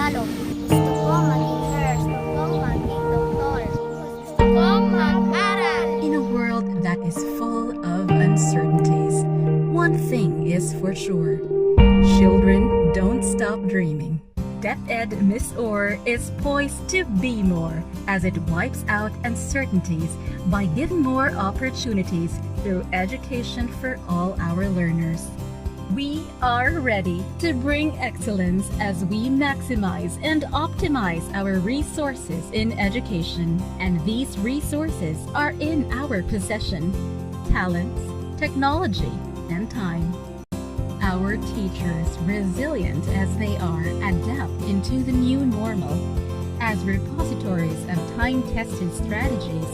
sundalo. Gusto kong maging nurse. Gusto kong maging doktor. Gusto kong mag-aral. In a world that is full of uncertainties, one thing is for sure. Children don't stop dreaming. DepEd Miss Orr is poised to be more as it wipes out uncertainties by giving more opportunities through education for all our learners. We are ready to bring excellence as we maximize and optimize our resources in education. And these resources are in our possession: talents, technology, and time. Our teachers, resilient as they are, adapt into the new normal. As repositories of time-tested strategies,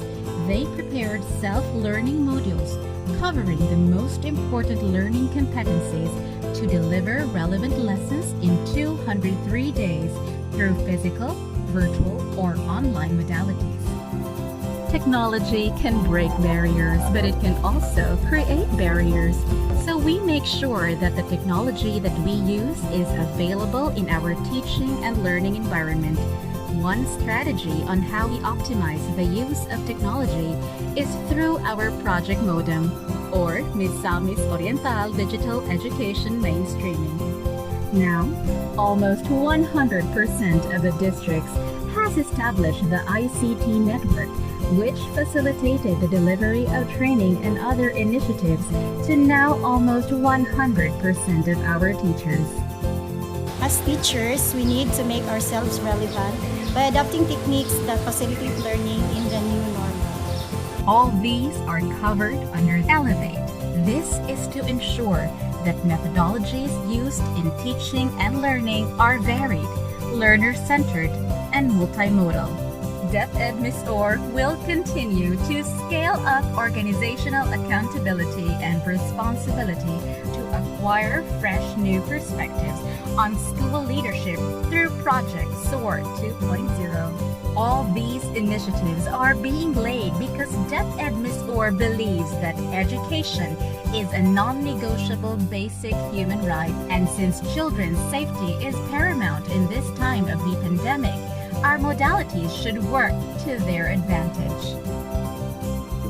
they prepared self-learning modules covering the most important learning competencies to deliver relevant lessons in 203 days through physical, virtual, or online modalities. Technology can break barriers, but it can also create barriers. So we make sure that the technology that we use is available in our teaching and learning environment. One strategy on how we optimize the use of technology is through our project modem, or Misamis Oriental Digital Education Mainstreaming. Now, almost 100% of the districts has established the ICT network, which facilitated the delivery of training and other initiatives to now almost 100% of our teachers. As teachers, we need to make ourselves relevant by adopting techniques that facilitate learning in the new normal. All these are covered under Elevate. This is to ensure that methodologies used in teaching and learning are varied, learner-centered, and multimodal. DepEd Miss Orr will continue to scale up organizational accountability and responsibility to acquire fresh new perspectives on school leadership through Project SOAR 2.0. All these initiatives are being laid because DepEd Miss Orr believes that education is a non-negotiable basic human right, and since children's safety is paramount in this time of the pandemic, our modalities should work to their advantage.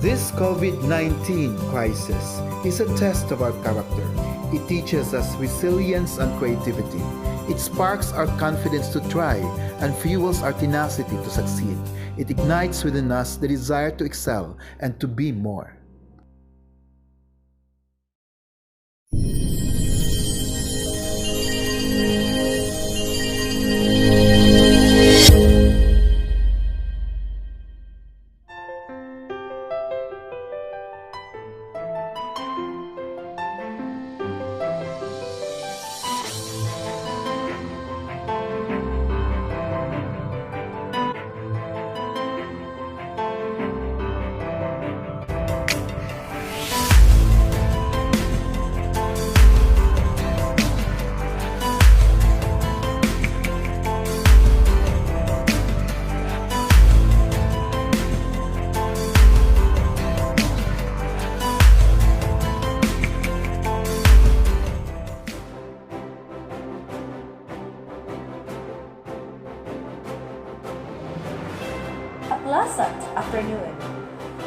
This COVID-19 crisis is a test of our character. It teaches us resilience and creativity. It sparks our confidence to try and fuels our tenacity to succeed. It ignites within us the desire to excel and to be more. Pleasant afternoon.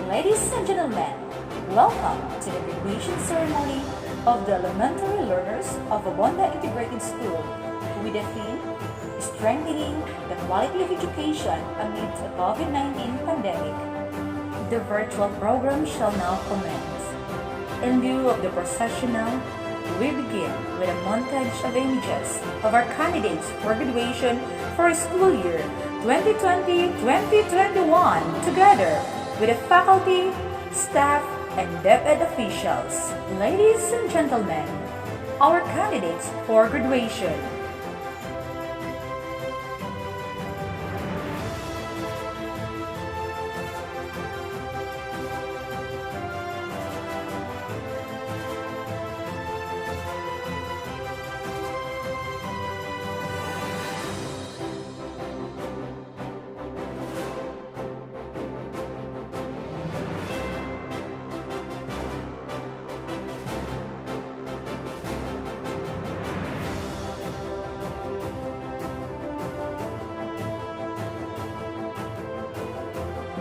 Ladies and gentlemen, welcome to the graduation ceremony of the elementary learners of Abunda Integrated School with the theme, Strengthening the Quality of Education Amid the COVID-19 Pandemic. The virtual program shall now commence. In view of the processional, we begin with a montage of images of our candidates for graduation for school year 2020-2021 together with the faculty, staff, and DepEd officials. Ladies and gentlemen, our candidates for graduation.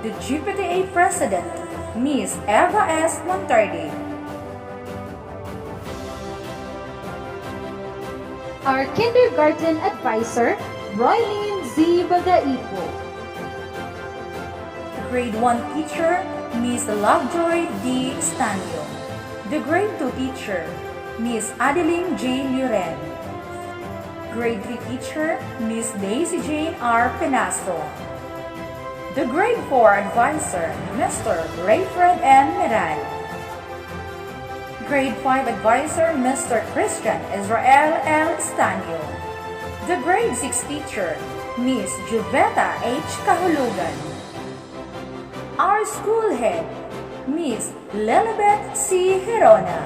the GPTA President, Ms. Eva S. Monterde. Our Kindergarten Advisor, Roylene Z. Bagaipo. Grade 1 Teacher, Ms. Lovejoy D. Stanlio. The Grade 2 Teacher, Ms. Adeline J. Luren. Grade 3 Teacher, Ms. Daisy Jane R. Penasto. The Grade 4 Advisor, Mr. Rayfred M. Meral. Grade 5 Advisor, Mr. Christian Israel L. Stanlio. The Grade 6 Teacher, Ms. Juveta H. Kahulugan. Our School Head, Ms. Lilibet C. Herona.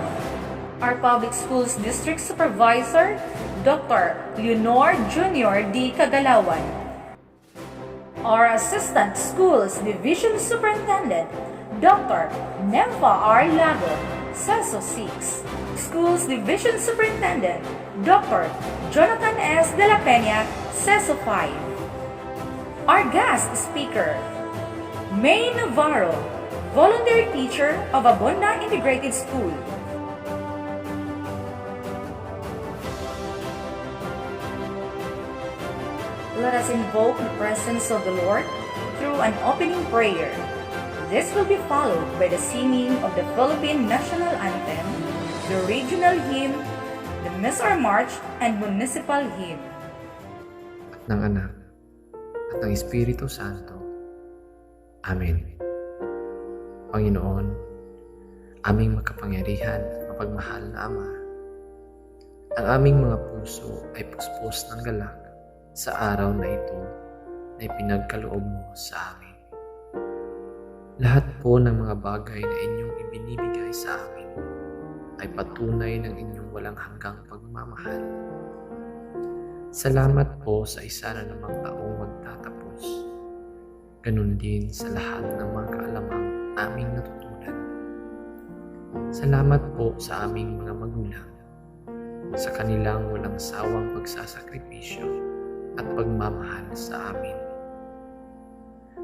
Our Public Schools District Supervisor, Dr. Leonor Jr. D. Kagalawan. Our Assistant Schools Division Superintendent, Dr. Nemfa R. Lago, CESO 6. Schools Division Superintendent, Dr. Jonathan S. De La Peña, CESO 5. Our guest speaker, May Navarro, Voluntary Teacher of Abunda Integrated School. Let us invoke the presence of the Lord through an opening prayer. This will be followed by the singing of the Philippine National Anthem, the Regional Hymn, the Missar March, and Municipal Hymn. At ng Anak, at ng Espiritu Santo. Amen. Panginoon, aming makapangyarihan at mapagmahal na Ama, ang aming mga puso ay puspos ng galak sa araw na ito na ipinagkaloob mo sa amin. Lahat po ng mga bagay na inyong ibinibigay sa amin ay patunay ng inyong walang hanggang pagmamahal. Salamat po sa isa na namang taong magtatapos. Ganun din sa lahat ng mga kaalamang aming natutunan. Salamat po sa aming mga magulang, sa kanilang walang sawang pagsasakripisyo at pagmamahal sa amin.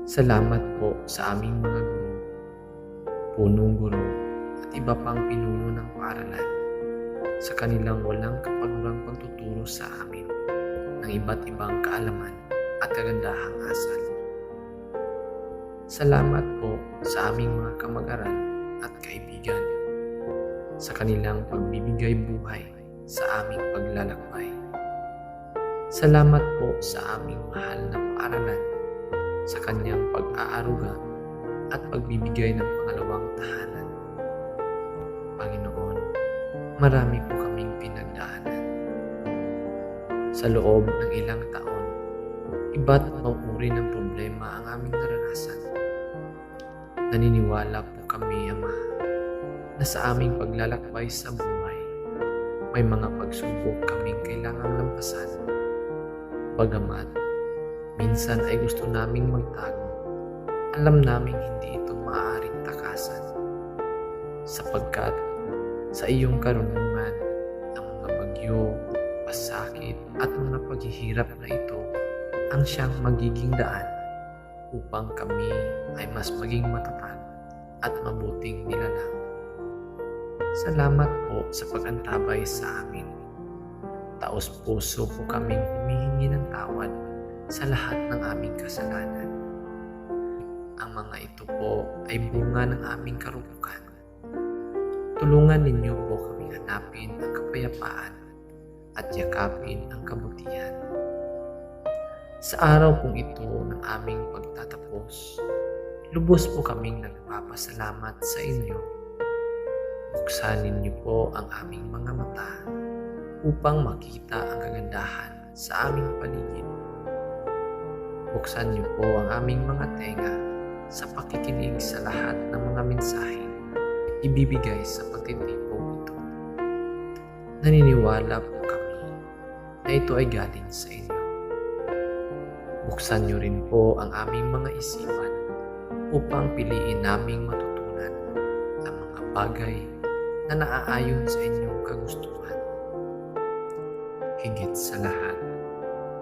Salamat po sa aming mga guro, punong guro at iba pang pinuno ng paaralan, sa kanilang walang kapagurang pagtuturo sa amin ng iba't ibang kaalaman at kagandahang asal. Salamat po sa aming mga kamag-aral at kaibigan, sa kanilang pagbibigay buhay sa aming paglalakbay. Salamat po sa aming mahal na paaralan, sa kanyang pag-aaruga at pagbibigay ng pangalawang tahanan. Panginoon, marami po kaming pinagdaanan. Sa loob ng ilang taon, iba't ibang uri ng problema ang aming naranasan. Naniniwala po kami, Ama, na sa aming paglalakbay sa buhay, may mga pagsubok kaming kailangang lampasan. Bagamat minsan ay gusto naming magtago, alam naming hindi ito maaaring takasan. Sapagkat sa iyong karunungan, ang mga bagyo, pasakit at mga paghihirap na ito ang siyang magiging daan upang kami ay mas maging matatag at mabuting nilalang. Salamat po sa pag-antabay sa amin. Taos puso po kaming humihingi ng tawad sa lahat ng aming kasalanan. Ang mga ito po ay bunga ng aming karupukan. Tulungan ninyo po kaming hanapin ang kapayapaan at yakapin ang kabutihan. Sa araw pong ito ng aming pagtatapos, lubos po kaming nagpapasalamat sa inyo. Buksan ninyo po ang aming mga mata upang makita ang kagandahan sa aming paligid. Buksan niyo po ang aming mga tenga sa pakikinig sa lahat ng mga mensaheng ibibigay sa pagtitipon ito. Naniniwala po kami na ito ay galing sa inyo. Buksan niyo rin po ang aming mga isipan upang piliin naming matutunan ang mga bagay na naaayon sa inyong kagustuhan. Higit sa lahat,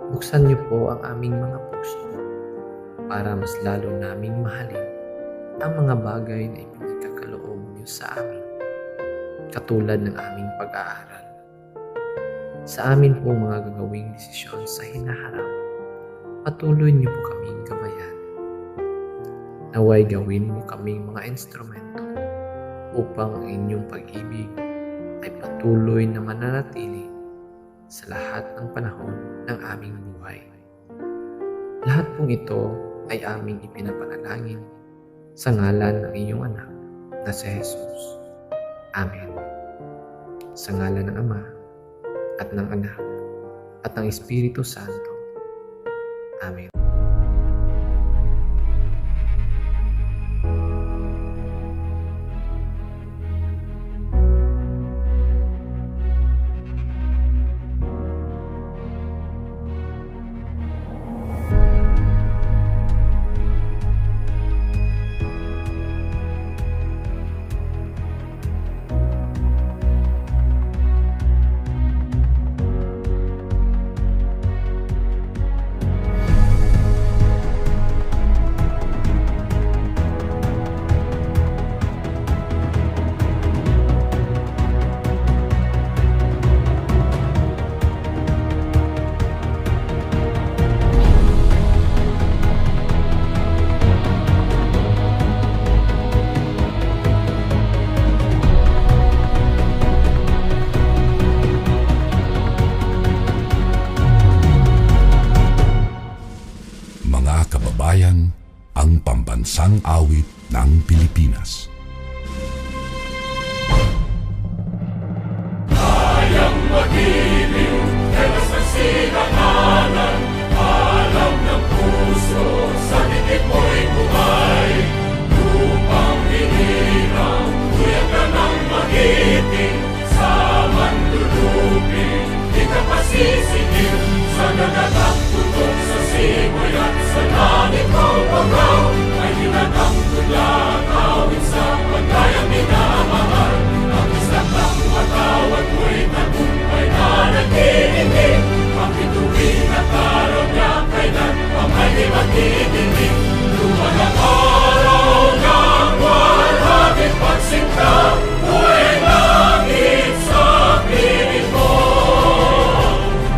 buksan niyo po ang aming mga puso para mas lalo naming mahalin ang mga bagay na ipinagkakaloob niyo sa amin, katulad ng aming pag-aaral. Sa amin pong mga gagawing desisyon sa hinaharap, patuloy niyo po kaming gabayan. Naway gawin mo kaming mga instrumento upang ang inyong pag-ibig ay patuloy na mananatili sa lahat ng panahon ng aming buhay. Lahat pong ito ay aming ipinapanalangin sa ngalan ng iyong anak na si Jesus. Amen. Sa ngalan ng Ama at ng Anak at ng Espiritu Santo. Amen. Kababayan, ang pambansang awit ng Pilipinas. Kayang mag-ibig, helas ng sinakanan, alam ng puso, sa dikit mo'y buhay. Lupang hinirang, kuyak ka ng magiting, sa manlulupin, di ka pasisingil, sa nagatang tutok sa simoy at sa langit mo pagaw, ay hinatang tula, kawin sa pagkayang minamahal. Ang isang ng matawad mo'y tagumpay na nag-iingin, ang bituin at araw niya kailan ang may di magdidinig. Luman ang araw ng walhagit pagsinta, buhay langit sa piling mo.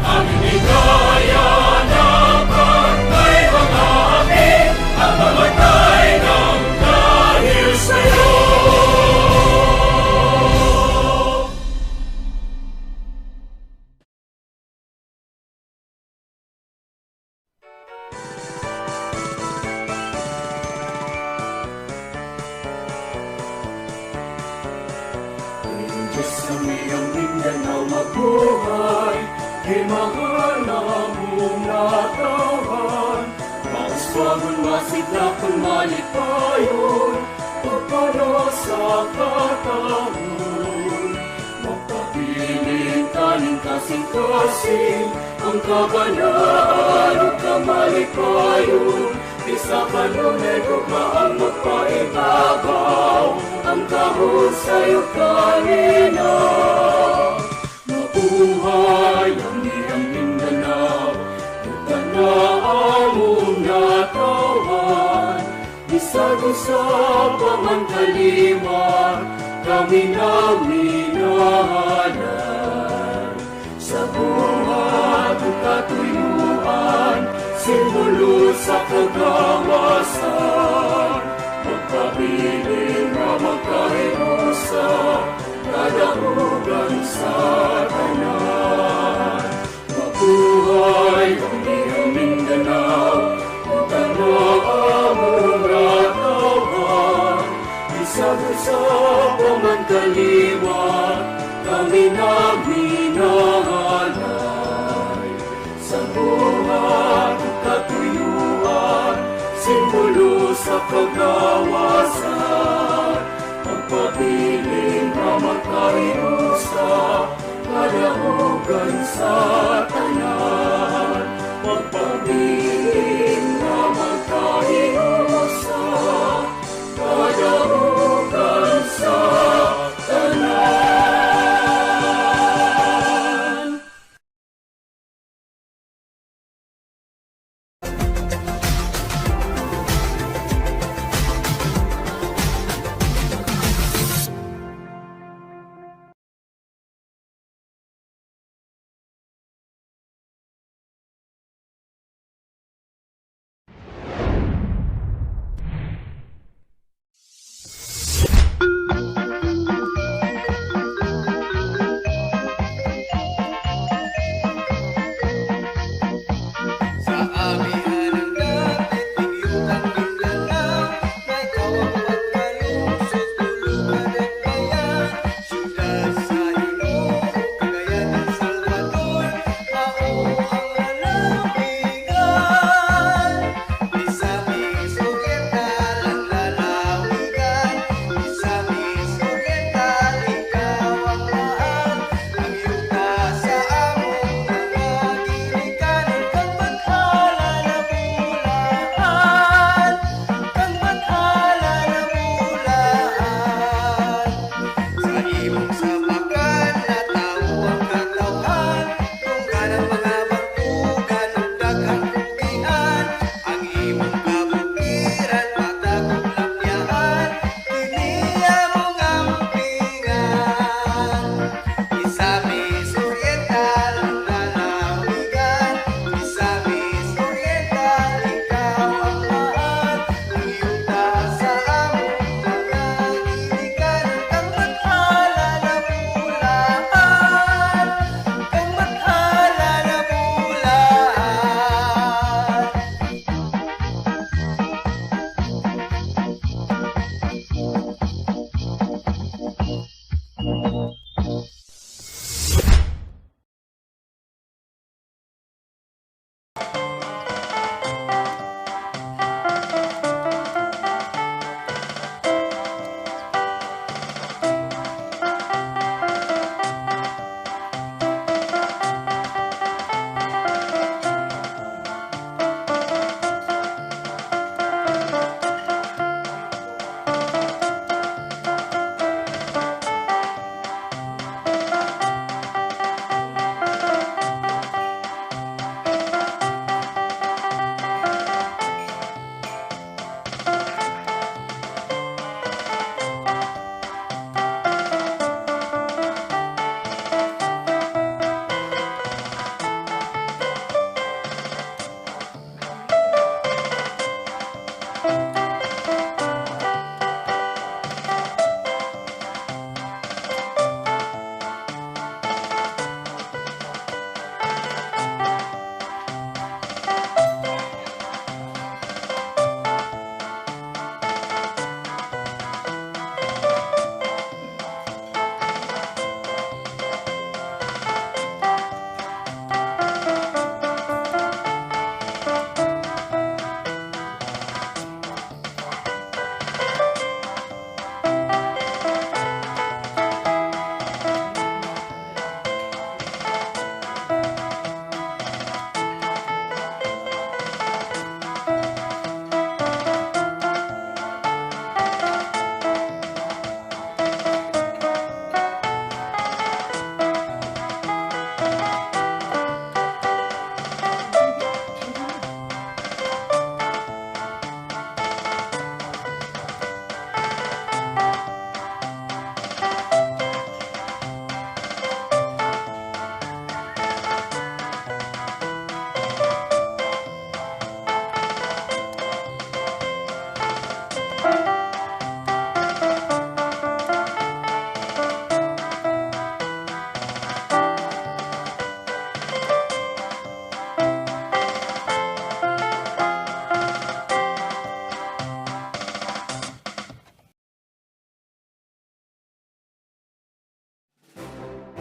Ang hindi kaya na pagkay mga api, ang mamatay ng dahil sa'yo. Diyos sa iyong Mindanao mabuhay, himahal na mong natawan. Mauswagon, masigla, kung malipayon, pagpano sa katahon. Magpapiling kanin kasing-kasing, ang kabanaan o kamalipayon. Isa kanunay gugmaan magpaibabaw, ang kahon sa'yo kanina. Mabuhay ang iyong Mindanao, bukan na among natawan. Bisag sa pamangkaliwa, kami na minahalan. Sa buhat ang katuyuan, simbolo sa kagawasan. Magpabiling na magkahirusa, kadahugan sa tanan. Mabuhay ang iyong Mindanao, bukan na among natawan. Bisag sa pamangkaliwa, kami na minahalay. Sa buhat ang katuyuan, simbolo sa kagawasan. Magpabiling na magkahirusa, kadahugan sa tanan. Magpabiling na magkahirusa, kadahugan sa tanan.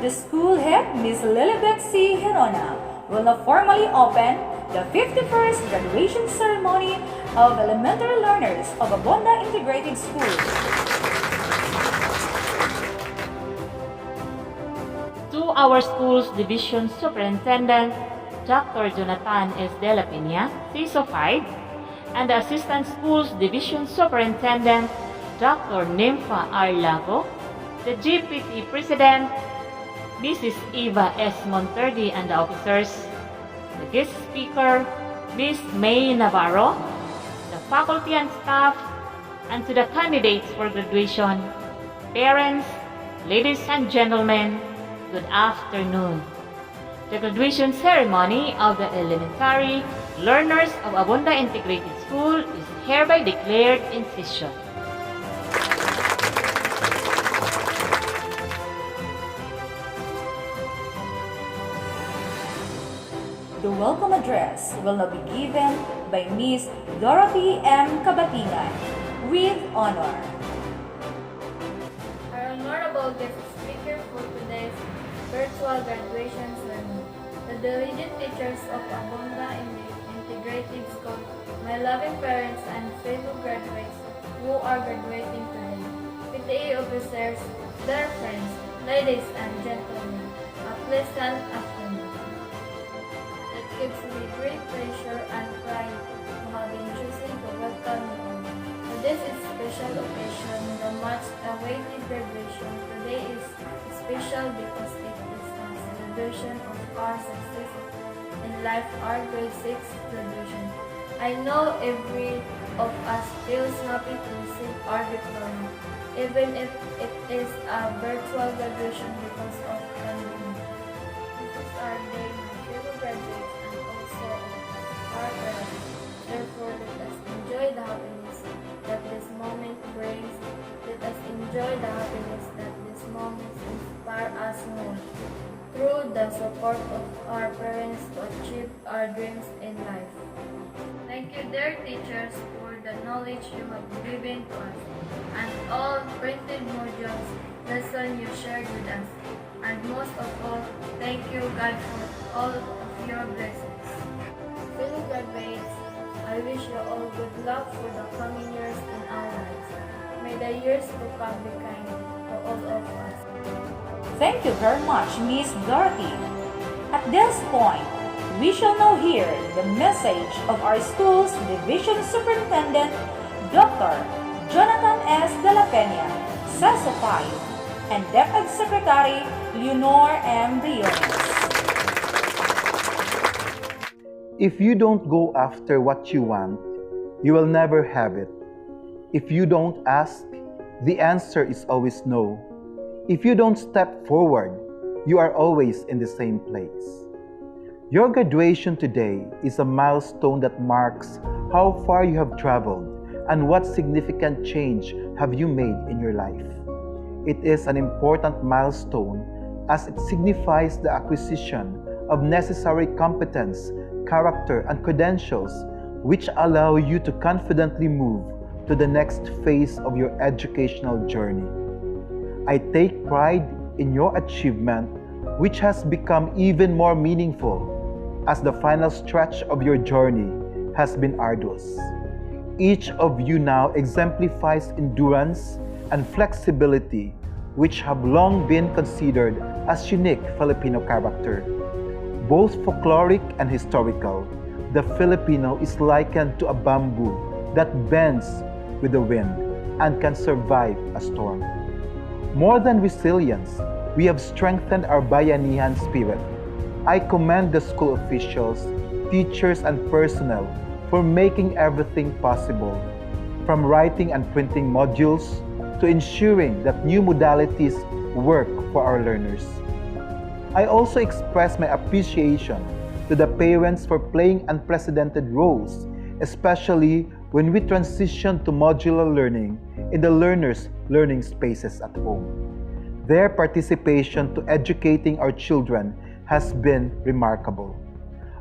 the school head, Ms. Lilibet C. Herona, will now formally open the 51st graduation ceremony of elementary learners of Abunda Integrated School. To our school's division superintendent, Dr. Jonathan S. De La Peña, CISO 5, and the assistant schools division superintendent, Dr. Nympha R. Lago, the GPT president, Mrs. Eva S. Monterde, and the officers, the guest speaker, Ms. May Navarro, the faculty and staff, and to the candidates for graduation, parents, ladies and gentlemen, good afternoon. The graduation ceremony of the elementary learners of Abunda Integrated School is hereby declared in session. The welcome address will now be given by Ms. Dorothy M. Kabatingan with honor. Our honorable guest speaker for today's virtual graduation ceremony, the diligent teachers of Abunda Integrated School, my loving parents and fellow graduates who are graduating today, PTA officers, dear friends, ladies and gentlemen, a pleasant afternoon. It gives me great pleasure and pride to have been chosen to welcome you all. For this special occasion, the much-awaited graduation today is special because it is a celebration of our success in life, our grade 6 graduation. I know every of us feels happy to receive our diploma, even if it is a virtual graduation because of pandemic. This is our day, my fellow graduates, and also our parents. Therefore, let us enjoy the happiness that this moment brings. Let us enjoy the happiness that this moment inspires us more. Through the support of our parents to achieve our dreams in life. Thank you, dear teachers, for the knowledge you have given to us, and all printed modules, lesson you shared with us. And most of all, thank you, God, for all of your blessings. Fellow graduates, I wish you all good luck for the coming years in our lives. May the years to come be kind to all of us. Thank you very much, Ms. Dorothy. At this point, we shall now hear the message of our school's division superintendent, Dr. Jonathan S. De La Peña, CESO 5, and Deputy Secretary, Leonor M. Briones. If you don't go after what you want, you will never have it. If you don't ask, the answer is always no. If you don't step forward, you are always in the same place. Your graduation today is a milestone that marks how far you have traveled and what significant change have you made in your life. It is an important milestone as it signifies the acquisition of necessary competence, character, and credentials which allow you to confidently move to the next phase of your educational journey. I take pride in your achievement, which has become even more meaningful as the final stretch of your journey has been arduous. Each of you now exemplifies endurance and flexibility, which have long been considered as unique Filipino character. Both folkloric and historical, the Filipino is likened to a bamboo that bends with the wind and can survive a storm. More than resilience, we have strengthened our bayanihan spirit. I commend the school officials, teachers, and personnel for making everything possible, from writing and printing modules to ensuring that new modalities work for our learners. I also express my appreciation to the parents for playing unprecedented roles, especially when we transition to modular learning in the learners' learning spaces at home. Their participation to educating our children has been remarkable.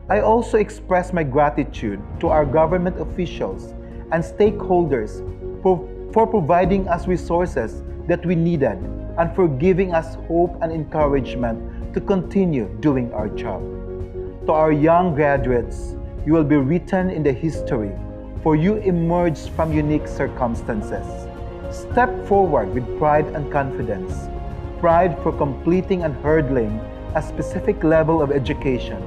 I also express my gratitude to our government officials and stakeholders for providing us resources that we needed and for giving us hope and encouragement to continue doing our job. To our young graduates, you will be written in the history, for you emerged from unique circumstances. Step forward with pride and confidence. Pride for completing and hurdling a specific level of education,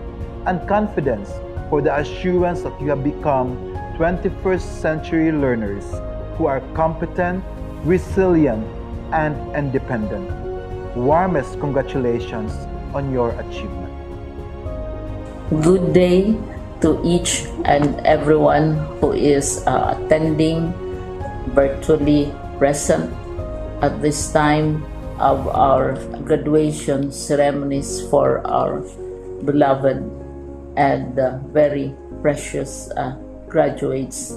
and confidence for the assurance that you have become 21st century learners who are competent, resilient, and independent. Warmest congratulations on your achievement. Good day to each and everyone who is attending virtually present at this time of our graduation ceremonies for our beloved and very precious graduates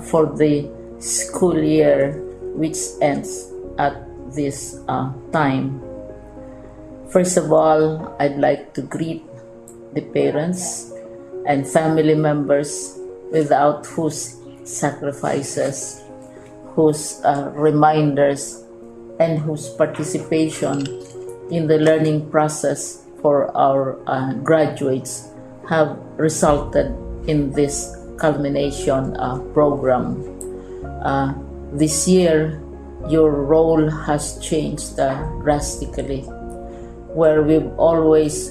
for the school year which ends at this time. First of all, I'd like to greet the parents and family members without whose sacrifices, whose reminders, and whose participation in the learning process for our graduates have resulted in this culmination program. This year, your role has changed drastically, where we've always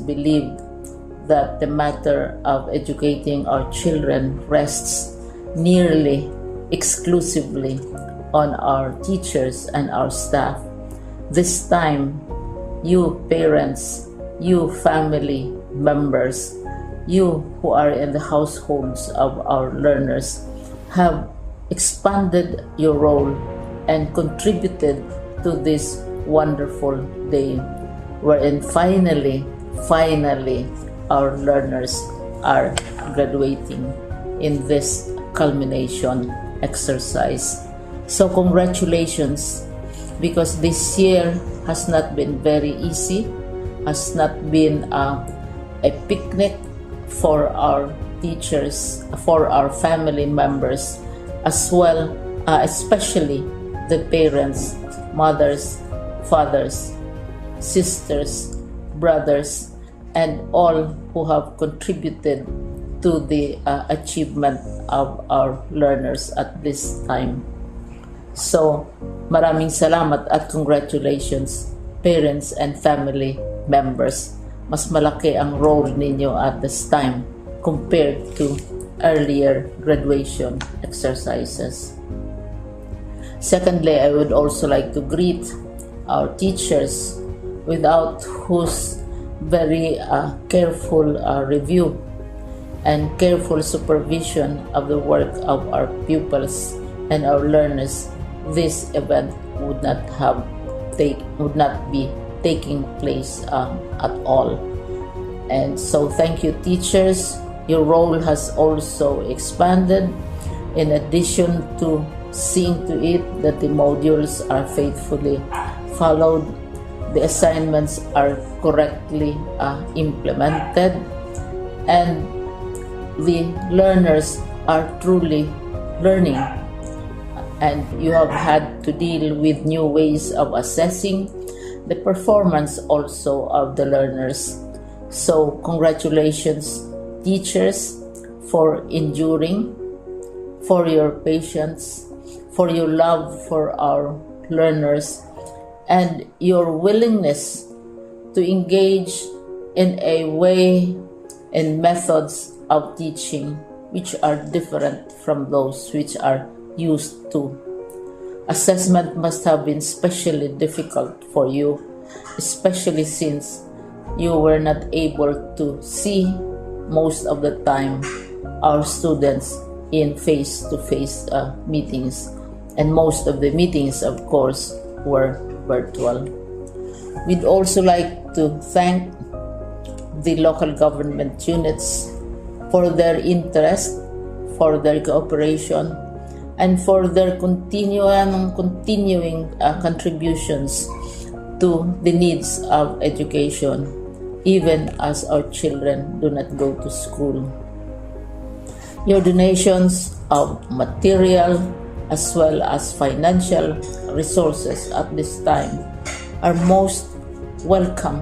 believed that the matter of educating our children rests nearly exclusively on our teachers and our staff. This time, you parents, you family members, you who are in the households of our learners have expanded your role and contributed to this wonderful day, wherein finally our learners are graduating in this culmination exercise. So congratulations, because this year has not been very easy, has not been a picnic for our teachers, for our family members, as well, especially the parents, mothers, fathers, sisters, brothers, and all who have contributed to the achievement of our learners at this time. So, maraming salamat at congratulations, parents and family members. Mas malaki ang role ninyo at this time compared to earlier graduation exercises. Secondly, I would also like to greet our teachers, without whose very careful review and careful supervision of the work of our pupils and our learners, this event would not be taking place at all. And so thank you, teachers. Your role has also expanded, in addition to seeing to it that the modules are faithfully followed, the assignments are correctly implemented, and the learners are truly learning. And you have had to deal with new ways of assessing the performance also of the learners. So congratulations, teachers, for enduring, for your patience, for your love for our learners, and your willingness to engage in a way and methods of teaching which are different from those which are used to. Assessment must have been especially difficult for you, especially since you were not able to see most of the time our students in face-to-face meetings, and most of the meetings, of course, were virtual. We'd also like to thank the local government units for their interest, for their cooperation, and for their continuing contributions to the needs of education, even as our children do not go to school. Your donations of material as well as financial resources at this time are most welcome,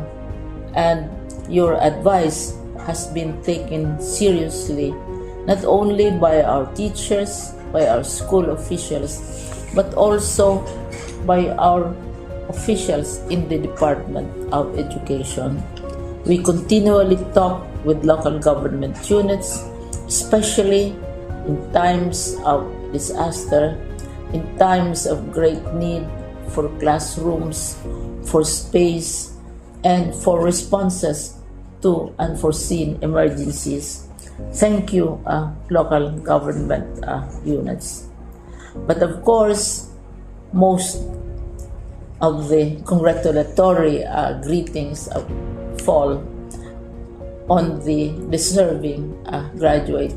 and your advice has been taken seriously not only by our teachers, by our school officials, but also by our officials in the Department of Education. We continually talk with local government units, especially in times of disaster, in times of great need for classrooms, for space, and for responses to unforeseen emergencies. Thank you, local government units. But of course, most of the congratulatory greetings fall on the deserving graduate.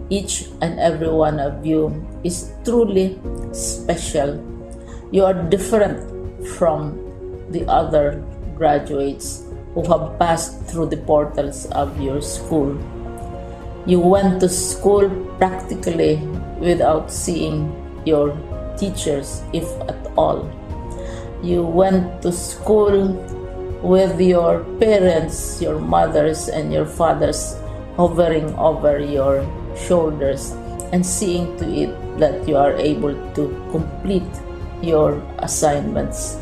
Each and every one of you is truly special. You are different from the other graduates who have passed through the portals of your school. You went to school practically without seeing your teachers, if at all. You went to school with your parents, your mothers, and your fathers hovering over your shoulders and seeing to it that you are able to complete your assignments.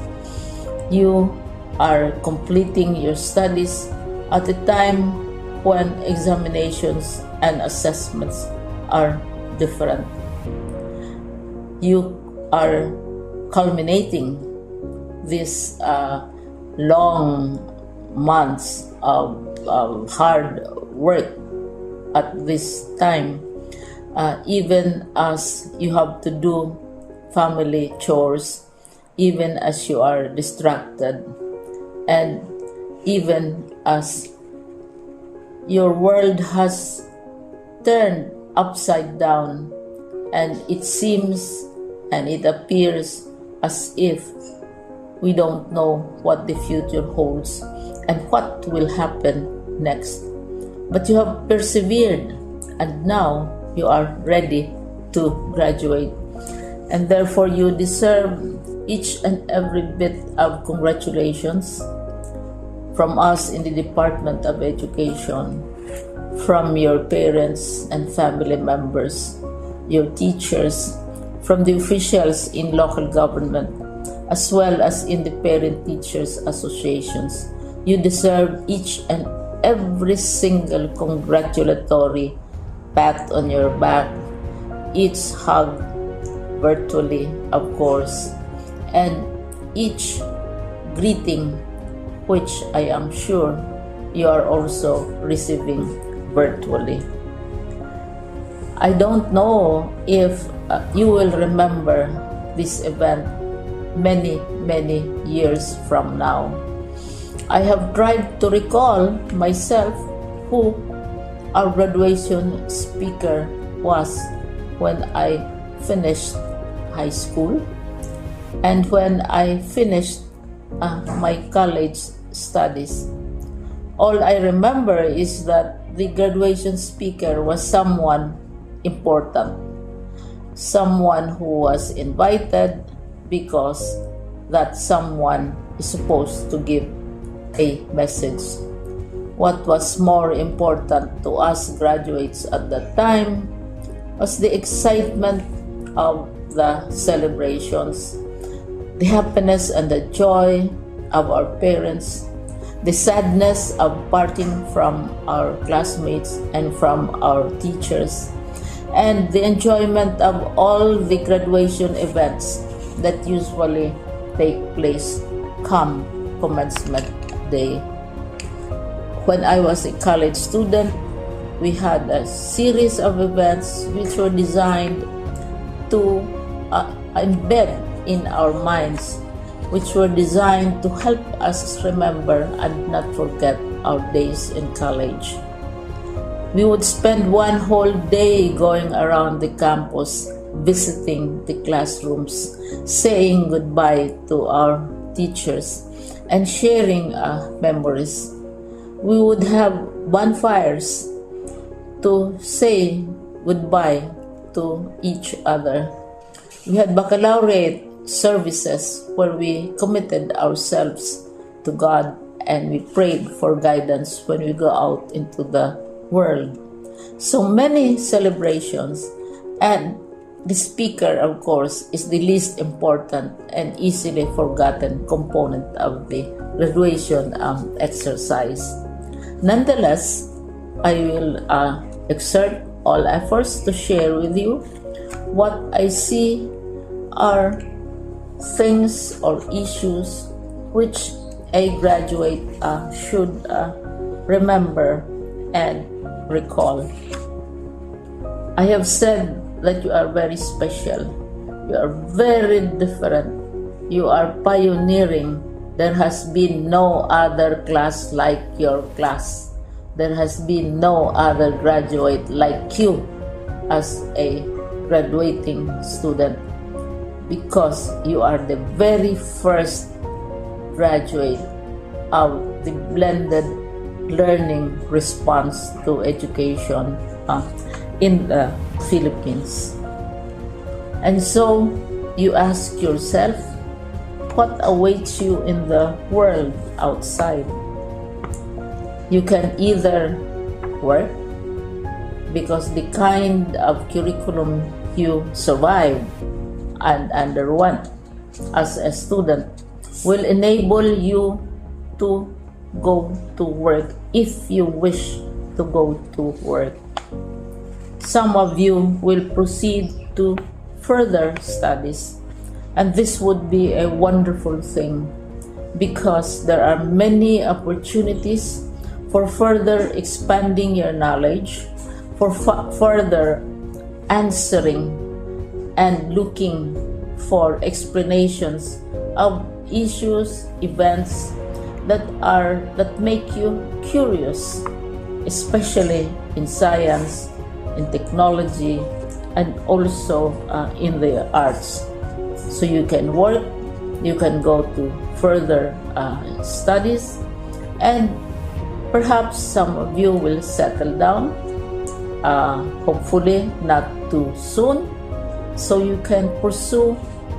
You are completing your studies at a time when examinations and assessments are different. You are culminating these long months of hard work at this time, even as you have to do family chores, even as you are distracted, and even as your world has turned upside down, and it seems and it appears as if we don't know what the future holds and what will happen next. But you have persevered, and now you are ready to graduate. And therefore you deserve each and every bit of congratulations from us in the Department of Education, from your parents and family members, your teachers, from the officials in local government, as well as in the parent teachers associations. You deserve each and every single congratulatory pat on your back, each hug virtually, of course, and each greeting, which I am sure you are also receiving virtually. I don't know if you will remember this event many years from now. I have tried to recall myself who our graduation speaker was when I finished high school and when I finished my college studies. All I remember is that the graduation speaker was someone important, someone who was invited because that someone is supposed to give a message. What was more important to us graduates at that time was the excitement of the celebrations, the happiness and the joy of our parents, the sadness of parting from our classmates and from our teachers, and the enjoyment of all the graduation events that usually take place come commencement day. When I was a college student, we had a series of events which were designed to embed in our minds, which were designed to help us remember and not forget our days in college. We would spend one whole day going around the campus, visiting the classrooms, saying goodbye to our teachers, and sharing memories. We would have bonfires to say goodbye to each other. We had baccalaureate services where we committed ourselves to God and we prayed for guidance when we go out into the world. So many celebrations, and the speaker, of course, is the least important and easily forgotten component of the graduation exercise. Nonetheless, I will exert all efforts to share with you what I see are things or issues which a graduate should remember and recall. I have said that you are very special. You are very different. You are pioneering. There has been no other class like your class. There has been no other graduate like you as a graduating student, because you are the very first graduate of the blended learning response to education in the Philippines. And so you ask yourself, what awaits you in the world outside? You can either work, because the kind of curriculum you survive and underwent as a student will enable you to go to work if you wish to go to work. Some of you will proceed to further studies, and this would be a wonderful thing because there are many opportunities for further expanding your knowledge, for further answering and looking for explanations of issues, events that make you curious, especially in science, in technology, and also in the arts. So you can work, you can go to further studies, and perhaps some of you will settle down, hopefully not too soon, so you can pursue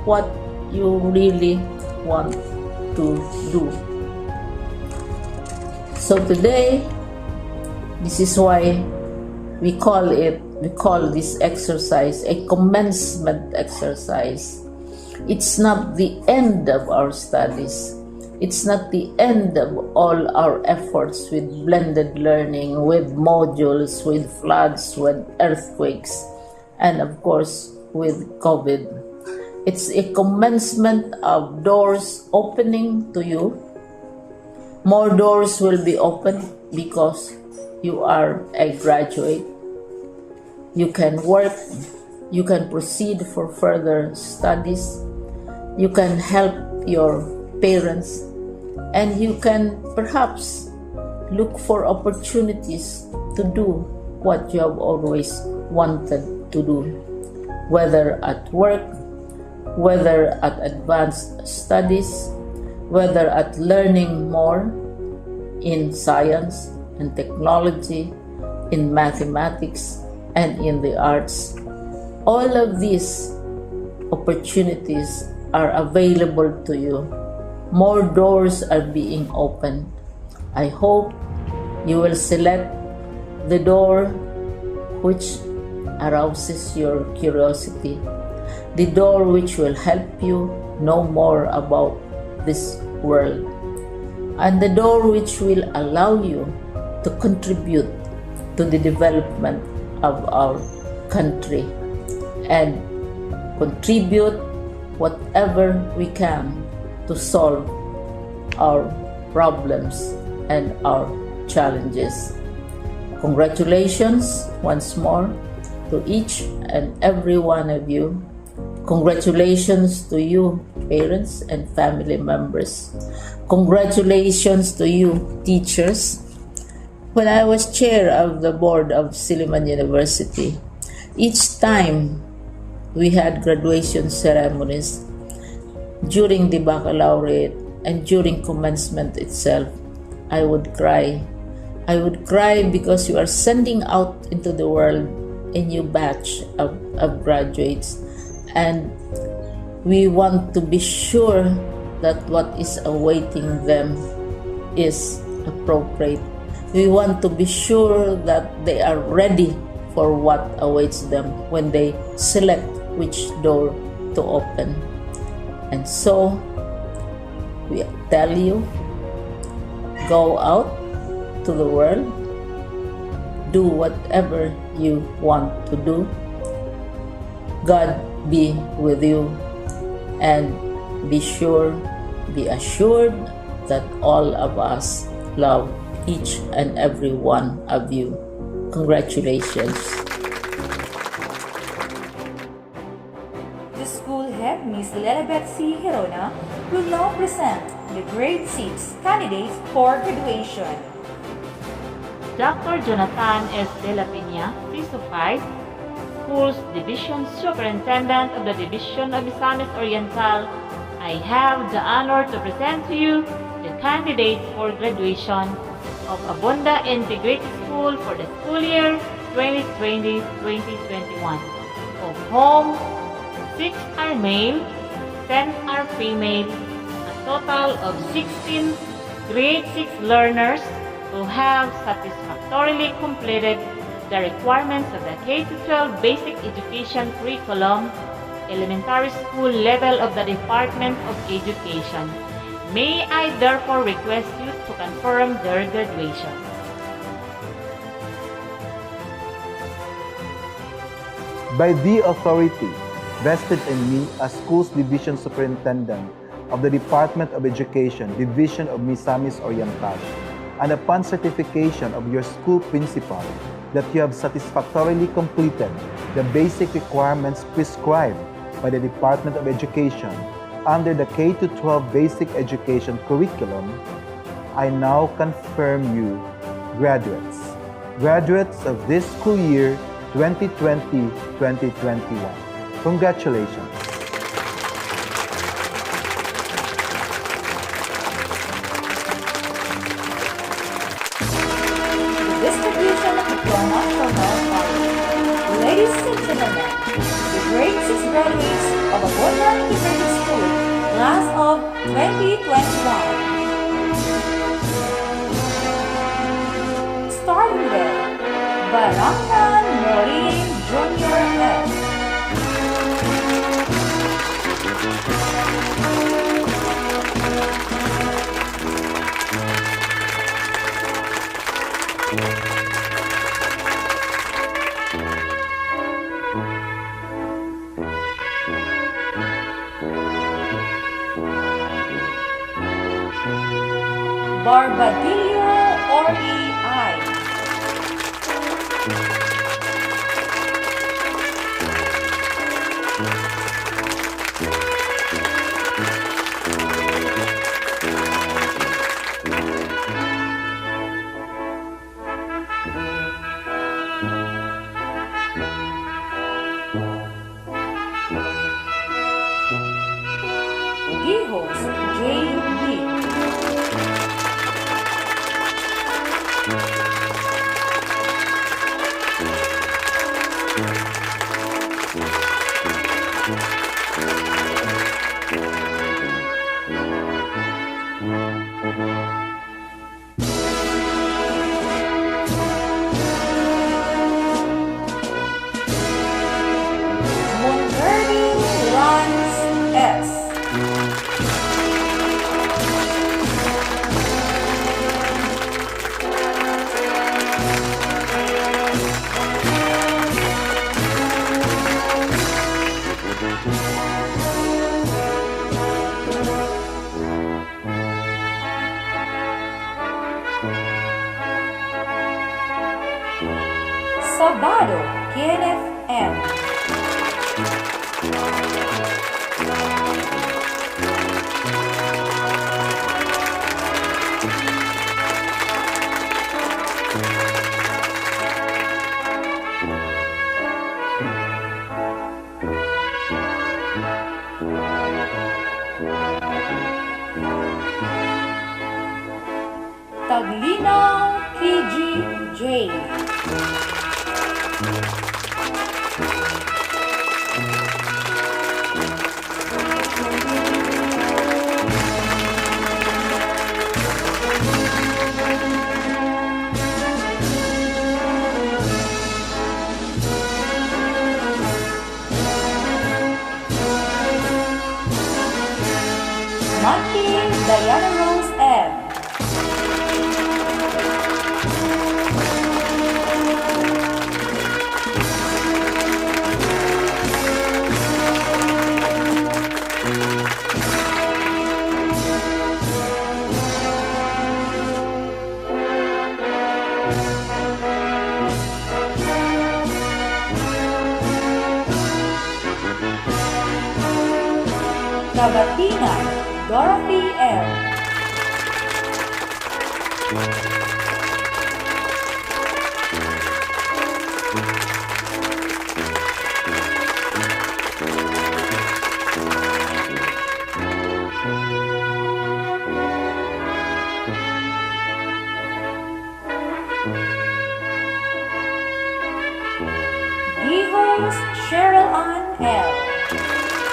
what you really want to do. So today, this is why we call this exercise a commencement exercise. It's not the end of our studies. It's not the end of all our efforts with blended learning, with modules, with floods, with earthquakes, and of course with COVID. It's a commencement of doors opening to you. More doors will be opened because you are a graduate. You can work, you can proceed for further studies, you can help your parents, and you can perhaps look for opportunities to do what you have always wanted to do, whether at work, whether at advanced studies, whether at learning more in science and technology, in mathematics, and in the arts. All of these opportunities are available to you. More doors are being opened. I hope you will select the door which arouses your curiosity, the door which will help you know more about this world, and the door which will allow you to contribute to the development of our country and contribute whatever we can to solve our problems and our challenges. Congratulations once more to each and every one of you. Congratulations to you, parents and family members. Congratulations to you, teachers. When I was chair of the board of Silliman University, each time we had graduation ceremonies, during the baccalaureate and during commencement itself, I would cry. I would cry because you are sending out into the world a new batch of graduates, and we want to be sure that what is awaiting them is appropriate. We want to be sure that they are ready for what awaits them when they select which door to open. And so, we tell you, go out to the world, do whatever you want to do. God be with you, and be assured that all of us love each and every one of you. Congratulations. The school head, Miss Lelabeth C. Hirona, will now present the grade 6 candidates for graduation. Dr. Jonathan S. De La Peña, CISO 5, Schools Division Superintendent of the Division of Misamis Oriental, I have the honor to present to you the candidates for graduation of Abunda Integrated School for the school year 2020-2021, of whom 6 are male, 10 are female, a total of 16 grade 6 learners who have satisfactorily completed the requirements of the K-12 basic education curriculum, elementary school level of the Department of Education. May I therefore request you to confirm their graduation. By the authority vested in me as Schools Division Superintendent of the Department of Education, Division of Misamis Oriental, and upon certification of your school principal that you have satisfactorily completed the basic requirements prescribed by the Department of Education under the K-12 basic education curriculum, I now confirm you graduates of this school year 2020-2021. Congratulations. Distribution of diplomas shall now follow. Ladies and gentlemen, the grade 6 graduates of Abunda Integrated School, class of 2021. Starting with Barangan Morin Jr. S. Barbadillo Ori I. Gihos J.B. Monverdi Lance S. Sabado Kenneth M. Taglino Kiji J. Diana Rose M. Kabatingan, Dorothy M. Dihos, Cheryl Ann L.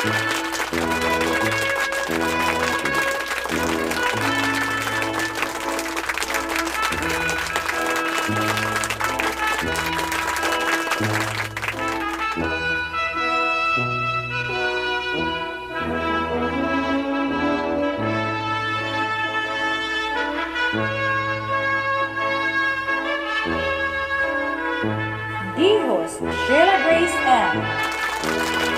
Dihos, Sheila Grace M.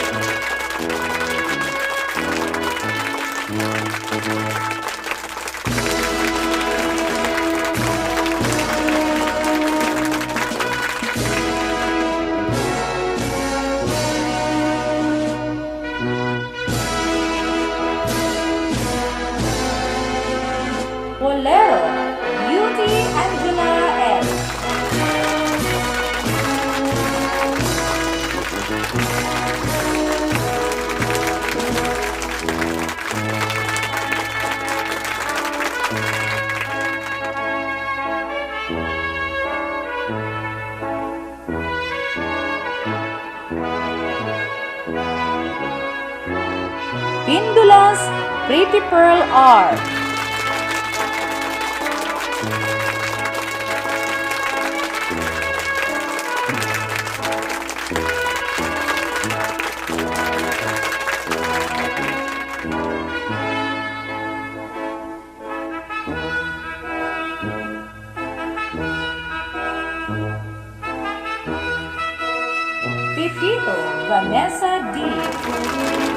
Bolero, Beauty Angela S. Pindulas, Pretty Pearl R. Pipito, Vanessa D.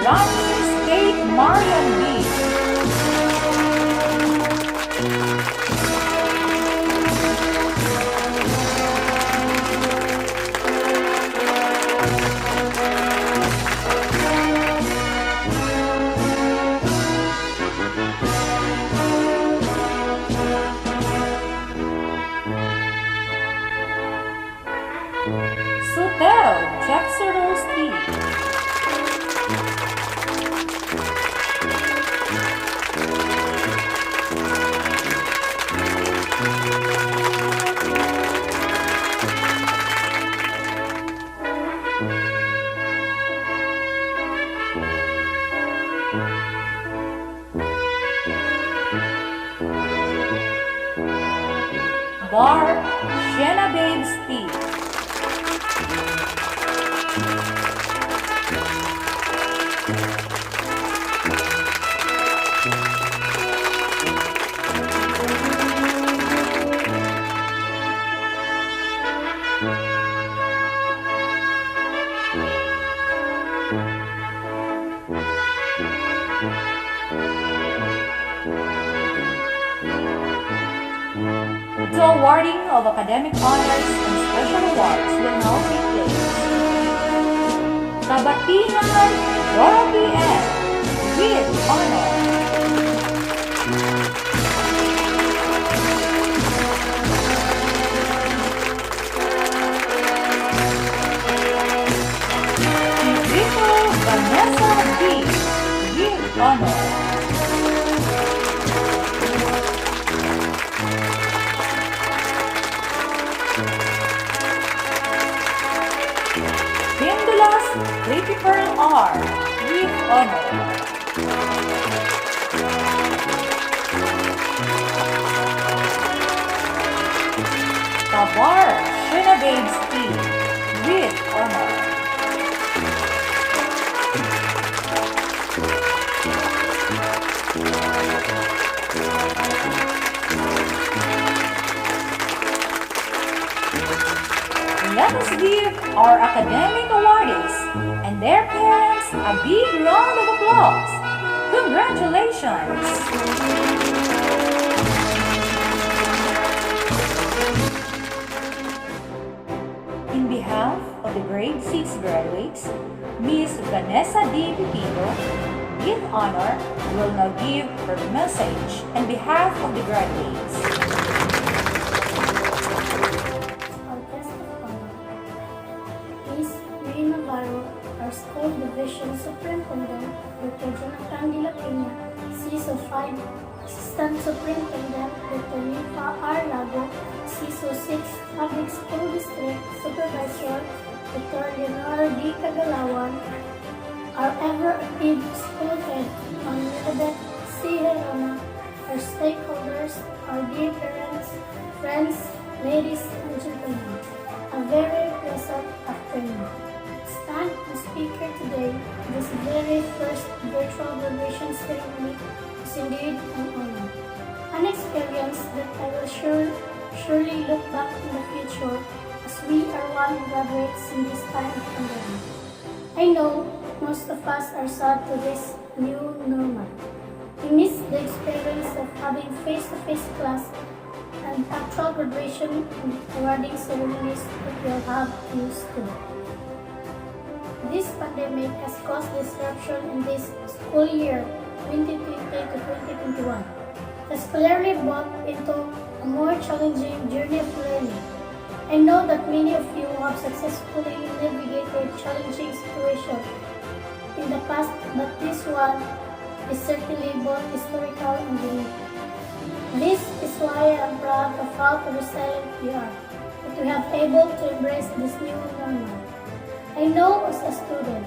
Ronnie State Marion B. Sotero, Jackson Rose T. Bar, Shenna Babes T. The awarding of academic honors and special awards will now take place. Kabatingan, Dorothy M. with honor. Pipito, Vanessa D. with honor. Pearl R with honor. Kabar Shinabades T with honor. Let us give our academic awardees and their parents a big round of applause. Congratulations! In behalf of the grade 6 graduates, Miss Vanessa D. Pipino, with honor, will now give her message on behalf of the graduates. Our guest of honor, Ms. Rina Navarro, our school division superintendent, Dr. Jonathan De La Peña, CISO 5, Assistant Superintendent, Dr. Nifa R. Lago, CISO 6, Public School District Supervisor, Dr. Leonardo D. Cagalawan, our ever-active school head, Ma'am Elizabeth C. Herona, our stakeholders, our dear parents, friends, ladies and gentlemen, a very pleasant afternoon. Stand as speaker today, this very first virtual graduation ceremony is indeed an honor, an experience that I will surely look back in the future as we are one graduates in this time of pandemic. I know most of us are sad to this new normal. We miss the experience of having face-to-face class and actual graduation and awarding ceremonies that we'll have used to. This pandemic has caused disruption in this school year 2020 to 2021. It has clearly brought into a more challenging journey of learning. I know that many of you have successfully navigated challenging situations in the past, but this one is certainly both historical and unique. This is why I'm proud of how resilient we are, that we have able to embrace this new normal. I know as a student,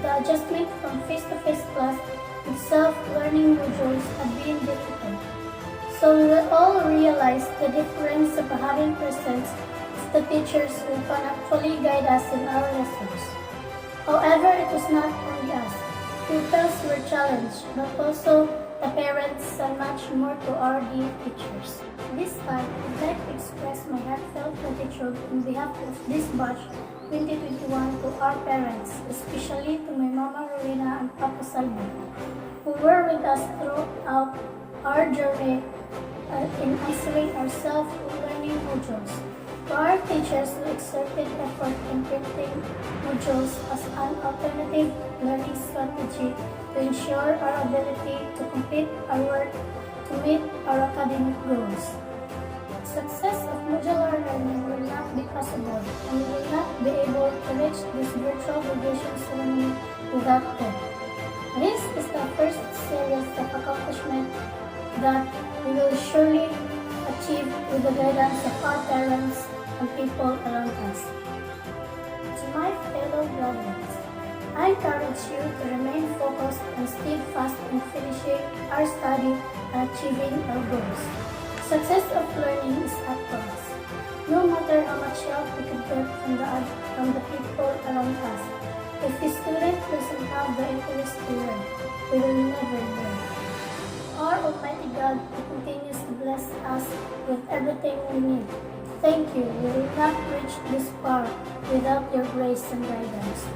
the adjustment from face-to-face class and self-learning modules have been difficult. So we will all realize the difference of having presence as the teachers who can actually guide us in our lessons. However, it was not only us. Pupils were challenged, but also the parents and much more to our dear teachers. This time, I'd like to express my heartfelt gratitude on behalf of this batch 2021 to our parents, especially to my Mama Rowena and Papa Salvo, who were with us throughout our journey in answering our self-learning modules. To our teachers who exerted effort in printing modules as an alternative learning strategy to ensure our ability to complete our work to meet our academic goals. Success of modular learning will not be possible, and we will not be able to reach this virtual graduation ceremony without them. This is the first series of accomplishment that we will surely achieve with the guidance of our parents and people around us. To my fellow graduates, I encourage you to remain focused and steadfast in finishing our study and achieving our goals. Success of learning is up to us. No matter how much help we can get from the people around us, if the student doesn't have the interest to learn, we will never learn. Our Almighty God continues to bless us with everything we need. Thank you. We will not reach this far without your grace and guidance.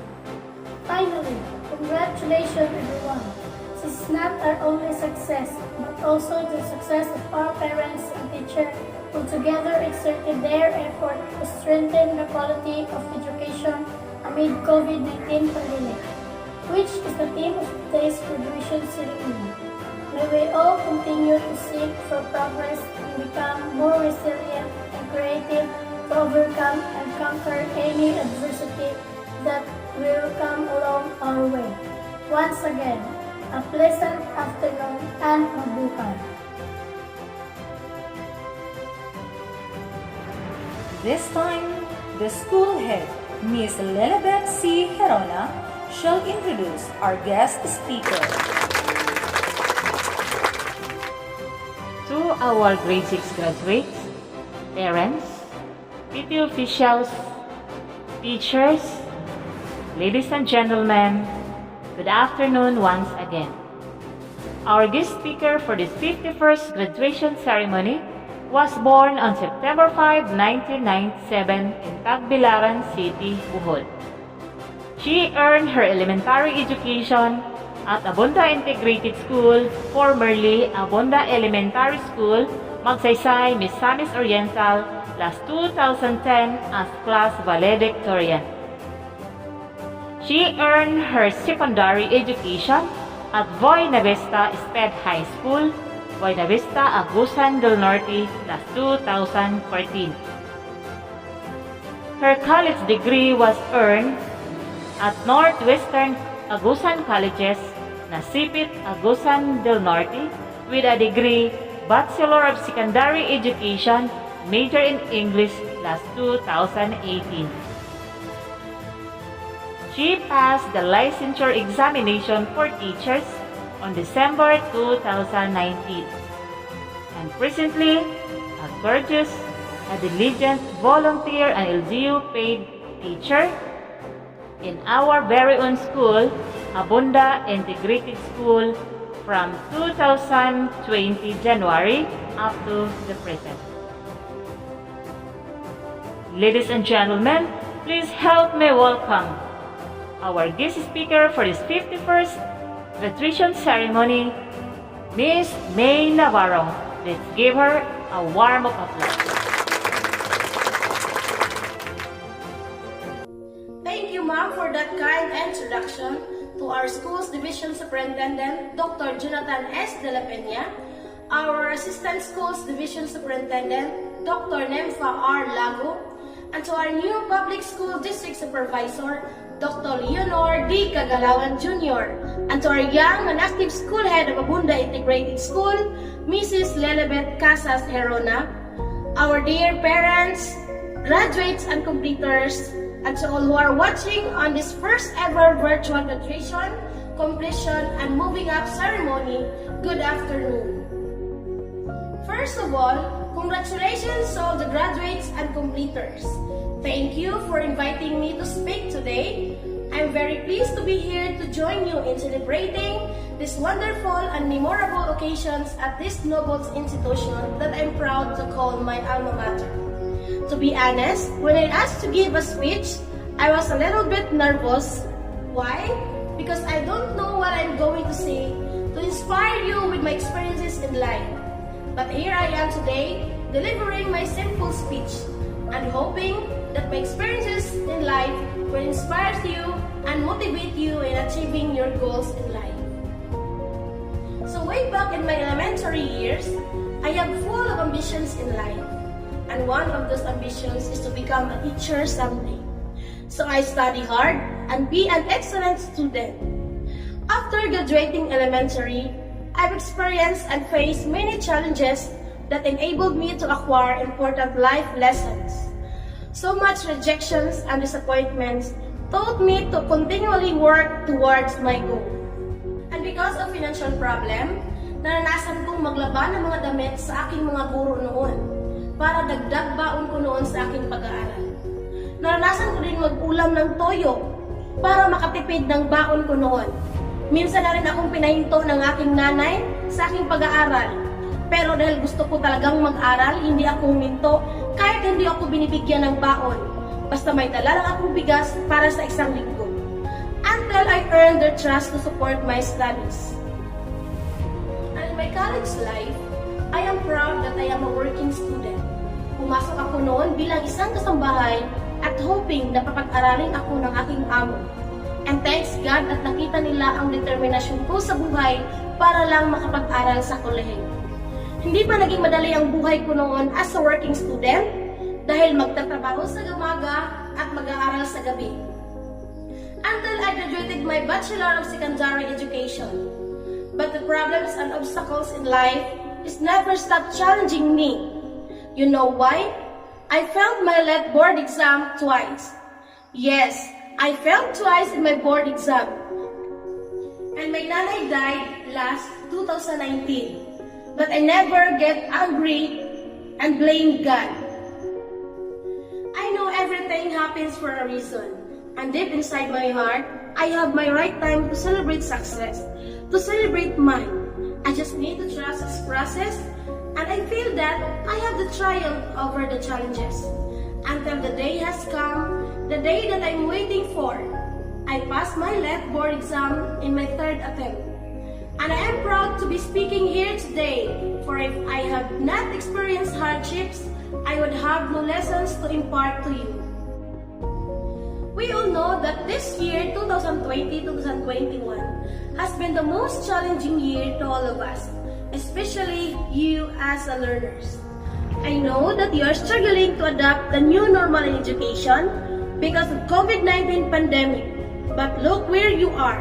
Finally, congratulations everyone. This is not our only success, but also the success of our parents and teachers who together exerted their effort to strengthen the quality of education amid COVID-19 pandemic, which is the theme of today's graduation ceremony. May we all continue to seek for progress and become more resilient and creative to overcome and conquer any adversity that will come along our way. Once again, a pleasant afternoon and mabuhay. This time, the school head, Miss Elizabeth C. Herona, shall introduce our guest speaker. To our grade 6 graduates, parents, PT officials, teachers, ladies and gentlemen, good afternoon once again. Our guest speaker for this 51st graduation ceremony was born on September 5, 1997 in Tagbilaran City, Bohol. She earned her elementary education at Abunda Integrated School, formerly Abunda Elementary School, Magsaysay, Misamis Oriental, class 2010 as class valedictorian. She earned her secondary education at Buena Vista Sped High School, Buena Vista, Agusan del Norte, class 2014. Her college degree was earned at Northwestern Agusan Colleges, Nasipit, Agusan del Norte, with a degree Bachelor of Secondary Education, major in English, class 2018. She passed the licensure examination for teachers on December 2019 and presently a courteous, a diligent volunteer and LGU paid teacher in our very own school, Abunda Integrated School, from 2020 January up to the present. Ladies and gentlemen, please help me welcome our guest speaker for this 51st graduation ceremony, Miss May Navarro. Let's give her a warm applause. Thank you, ma'am, for that kind introduction to our school's division superintendent, Dr. Jonathan S. De La Peña, our assistant schools division superintendent, Dr. Nemfa R. Lago, and to our new public school district supervisor, Dr. Leonor D. Kagalawan Jr., and to our young and active school head of Abunda Integrated School, Mrs. Lelebeth Casas Herona, our dear parents, graduates and completers, and to all who are watching on this first ever virtual graduation, completion, and moving up ceremony, good afternoon. First of all, congratulations to all the graduates and completers. Thank you for inviting me to speak today. I'm very pleased to be here to join you in celebrating these wonderful and memorable occasions at this noble institution that I'm proud to call my alma mater. To be honest, when I asked to give a speech, I was a little bit nervous. Why? Because I don't know what I'm going to say to inspire you with my experiences in life. But here I am today, delivering my simple speech and hoping that my experiences in life will inspire you and motivate you in achieving your goals in life. So way back in my elementary years, I am full of ambitions in life. And one of those ambitions is to become a teacher someday. So I study hard and be an excellent student. After graduating elementary, I've experienced and faced many challenges that enabled me to acquire important life lessons. So much rejections and disappointments taught me to continually work towards my goal. And because of financial problem, naranasan kong maglaban ng mga damit sa aking mga guro noon para dagdag baon ko noon sa aking pag-aaral. Naranasan ko rin mag-ulam ng toyo para makatipid ng baon ko noon. Minsan na rin akong pinahinto ng aking nanay sa aking pag-aaral. Pero dahil gusto ko talagang mag-aral, hindi ako huminto kahit hindi ako binibigyan ng baon. Basta may dala lang akong bigas para sa isang linggo. Until I earned their trust to support my studies. And in my college life, I am proud that I am a working student. Pumasok ako noon bilang isang kasambahay at hoping na papag-aralin ako ng aking amo. And thanks God at nakita nila ang determinasyon ko sa buhay para lang makapag-aral sa kolehiyo. Hindi pa naging madali ang buhay ko noon as a working student dahil magtatrabaho sa umaga at mag-aaral sa gabi. Until I graduated my Bachelor of Secondary Education. But the problems and obstacles in life is never stopped challenging me. You know why? I failed my LET board exam twice. Yes, I failed twice in my board exam. And my nanay died last 2019. But I never get angry and blame God. I know everything happens for a reason. And deep inside my heart, I have my right time to celebrate success, to celebrate mine. I just need to trust this process, and I feel that I have the triumph over the challenges. Until the day has come, the day that I'm waiting for. I passed my left board exam in my third attempt. And I am proud to be speaking here today, for if I have not experienced hardships, I would have no lessons to impart to you. We all know that this year, 2020-2021, has been the most challenging year to all of us, especially you as a learners. I know that you are struggling to adapt the new normal in education because of COVID-19 pandemic. But look where you are.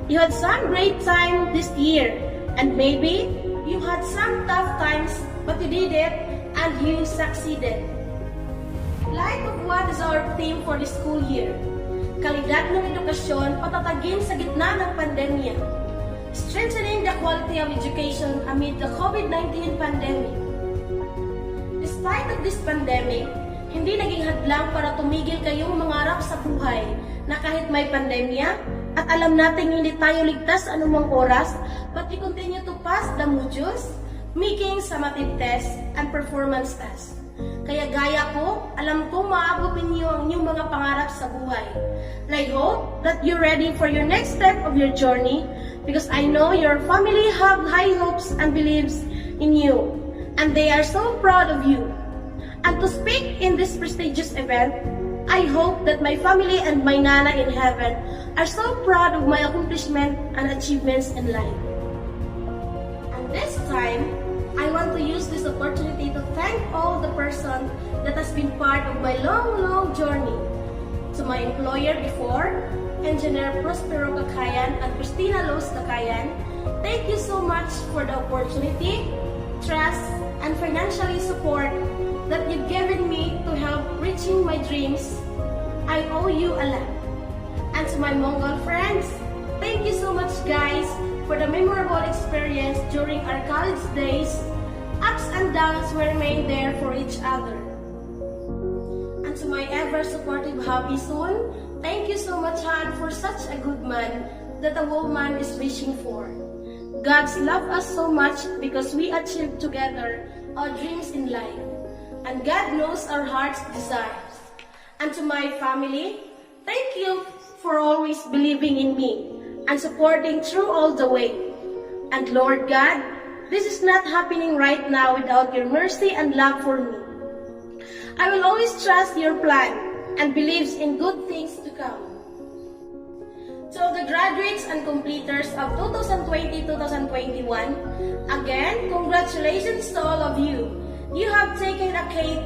You had some great time this year, and maybe you had some tough times, but you did it and you succeeded. Like of what is our theme for this school year? Kalidad ng edukasyon patatagin sa gitna ng pandemya. Strengthening the quality of education amid the COVID-19 pandemic. Despite of this pandemic, hindi naging hadlang para tumigil kayong mangarap sa buhay na kahit may pandemya at alam nating hindi tayo ligtas sa anumang oras, but we continue to pass the modules, making summative tests and performance tests. Kaya gaya ko, alam kong maabot ninyo ang inyong mga pangarap sa buhay. And I hope that you're ready for your next step of your journey because I know your family have high hopes and believes in you. And they are so proud of you. And to speak in this prestigious event, I hope that my family and my Nana in heaven are so proud of my accomplishment and achievements in life. And this time, I want to use this opportunity to thank all the person that has been part of my long journey. To my employer before, Engineer Prospero Kakayan and Christina Los Kakayan, thank you so much for the opportunity, trust, and financially support that you've given me to help reaching my dreams. I owe you a lot. And to my Mongol friends, thank you so much guys for the memorable experience during our college days. Ups and downs will remain there for each other. And to my ever supportive hubby soon, thank you so much Han for such a good man that a woman is wishing for. God's love us so much because we achieved together our dreams in life. And God knows our heart's desires. And to my family, thank you for always believing in me and supporting through all the way. And Lord God, this is not happening right now without your mercy and love for me. I will always trust your plan and believes in good things to come. To the graduates and completers of 2020-2021, again, congratulations to all of you. You have taken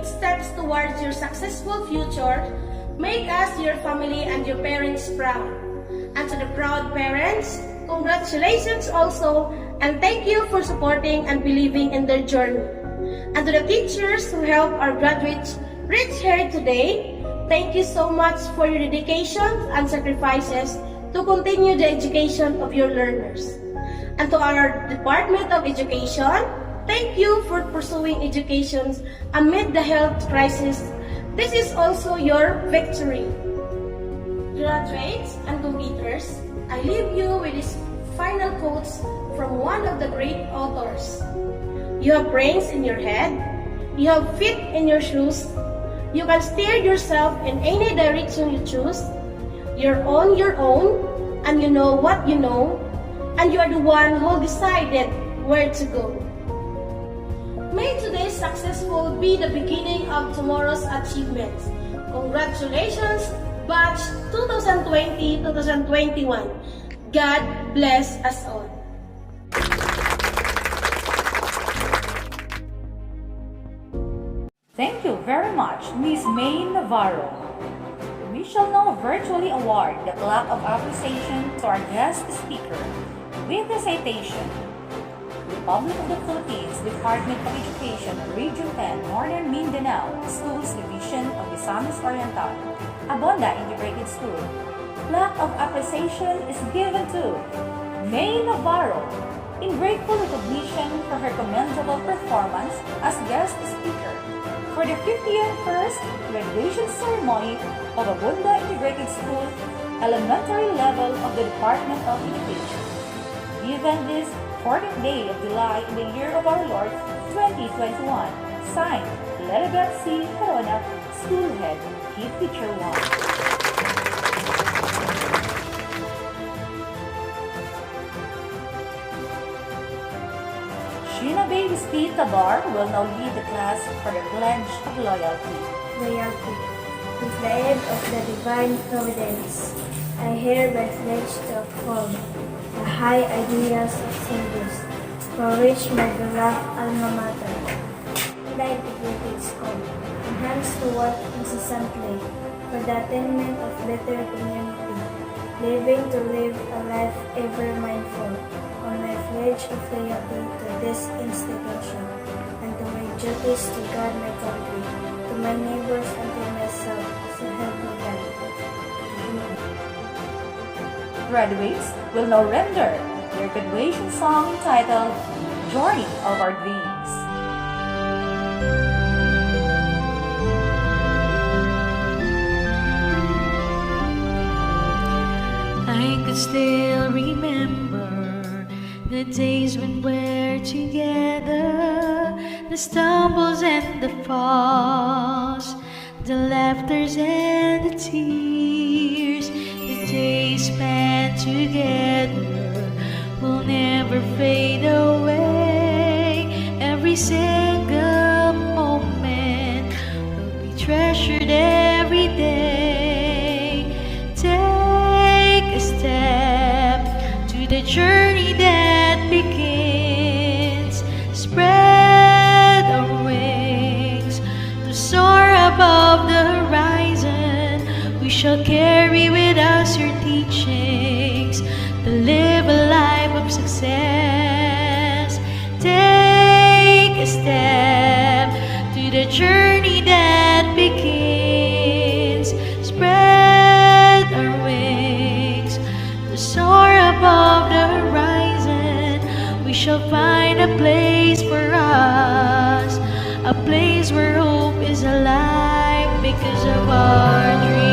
steps towards your successful future. Make us, your family, and your parents proud. And to the proud parents, congratulations also, and thank you for supporting and believing in their journey. And to the teachers who help our graduates reach here today, thank you so much for your dedication and sacrifices to continue the education of your learners. And to our Department of Education, thank you for pursuing education amid the health crisis. This is also your victory. Graduates and completers, I leave you with these final quotes from one of the great authors. You have brains in your head, you have feet in your shoes, you can steer yourself in any direction you choose, you're on your own, and you know what you know, and you are the one who decided where to go. May today's successful be the beginning of tomorrow's achievements. Congratulations, Batch 2020-2021. God bless us all. Thank you very much, Ms. May Navarro. We shall now virtually award the plaque of appreciation to our guest speaker with the citation, Republic of the Philippines, Department of Education, Region 10, Northern Mindanao, Schools Division of Misamis Oriental, Abunda Integrated School. Plaque of appreciation is given to May Navarro in grateful recognition for her commendable performance as guest speaker for the 51st graduation ceremony of Abunda Integrated School, elementary level of the Department of Education. Given this 14th day of July in the year of our Lord 2021, signed Leribet C. Corona, School Head, Key Teacher 1. Sheena Baby Speed Tabar will now lead the class for the Pledge of Loyalty. Loyalty. With the aid of the divine providence, I hereby pledge to uphold the high ideals of service for which my beloved alma mater, the Integrated School, and hence to work incessantly for the attainment of better community, living to live a life ever mindful on my pledge of loyalty to this institution and to my duties to God my country, to my neighbors and to myself, so help me God. Graduates will now render their graduation song entitled Journey of Our Dreams. I could still remember the days when we're together, the stumbles and the falls, the laughters and the tears. The days spent together will never fade away. Every single moment will be treasured every day. Take a step to the journey that begins. Spread our wings to soar above the horizon. We shall carry with us your teachings to live a life of success. Take a step to the journey that begins. Spread our wings to soar above the horizon. We shall find a place for us, a place where hope is alive because of our dreams.